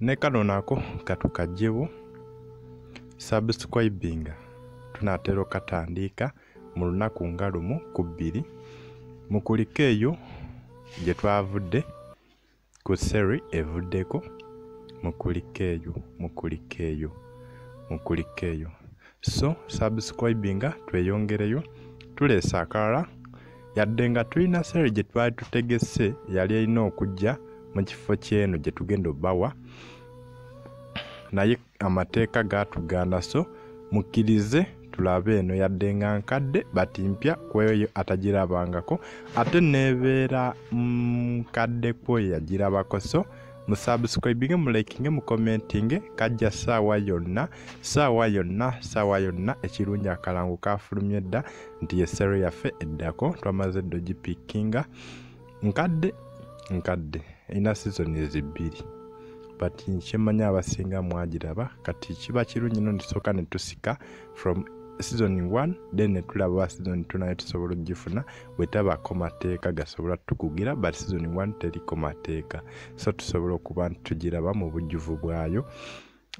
ne kano nako katukajjewo subscribinga tunatera katandika mu lunaku nga lumu ku bbiri mukuliko eyo gye twavudde ku seri evuddeko mukuliko eyo so subscribinga tweyongereyo tuleesa akalala yadde nga tulina seri gye twali tutegese yali erina okujja mu kifo ky'eno gye tugenda obbawa naye amateeka gaatugaana so mukkirize tulabe eno yadde nga nkadde batimpya kweyo atagirabangako ate nebeera nkadde kweyo yagirabako so mu subscribinge mu likinge mu commentinge kajja saawa yonna ekirungi akalango kafulumye dda nti yesero yaffe eddako twamaze ddo gipikinga nkadde ina season zibiri but nkyemanya abasinga mwagiraba kati kiba kirungi no ndisooka ne tusika from season 1 then netulaba season 2 naye tusobola ogifuna bwetabako mateeka gasobola tukugira but season 1 teriko mateeka so tusobola okuba tugiraba mu bujjuvu bwayo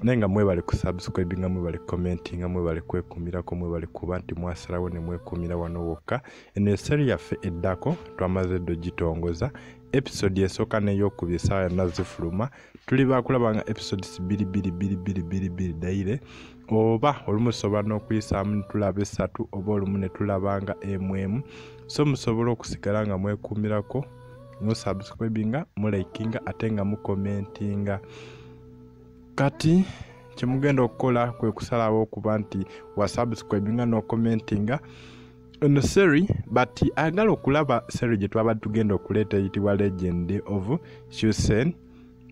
naye nga mwebale ku subscribinga mwebale commentinga mwebale kwekumirako mwebale kuba nti mwasalawo ne mwekumira wano wokka eno seri yaffe eddako twamaze ddo gitongoza episode esooka n'eyokubiri essaawa yonna zifuluma tuli bakulaba nga episodes 2 daire oba olumu tusobola n'okuyisaamu ne tulaba 3 oba olumu ne tulaba nga emu so musobola okusigala nga mwekumirako no subscribinga mu likinga ate nga mu commentinga kati kyemugenda okukola kwe kusalawo okuba nti wa subscribinga no commentinga ono seri but agala okulaba seri gye twaba tugenda okuleeta eyitibwa Legend of Chusen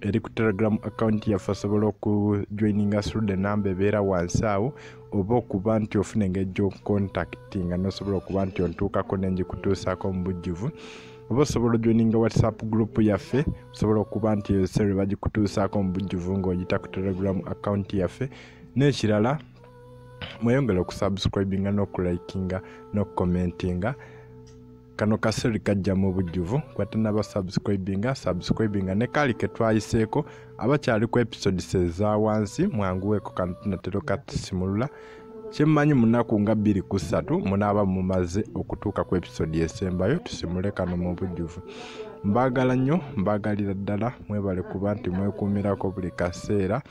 eri ku Telegram account yaffe osobola okujoininga through the number ebeera wansi awo oba okuba nti ofuna engeri gy'okucontactinga nosobola okuba nti ontuukako nenjikutuusaako mu bujjuvu oba osobola ojoininga WhatsApp group yaffe osobola okuba nti seri bagikutuusaako mu bujjuvu ng'oyita ku Telegram account yaffe n'ekirala mweyongera okusubscribinga n'okulikinga n'okucommentinga kano kaseri kajja mu bujjuvu kwatanaba subscribinga ne kali ke twayiseeko abakyali ku episodes eza wansi mwanguweeko kano tunatera katusimulula kyemmanyi munaku nga 2 ku 3 munaaba mumaze okutuuka ku episode esembayo tusimule kano mu bujjuvu mbaagala nnyo mbaagalira ddala mwebale kuba nti mwekuumirako buli kaseera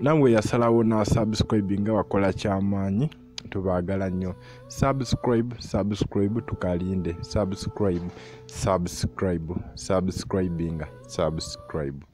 namwe yasalawo na subscribinga wakola kyamaanyi tubaagala nnyo subscribe tukalinde subscribinga subscribe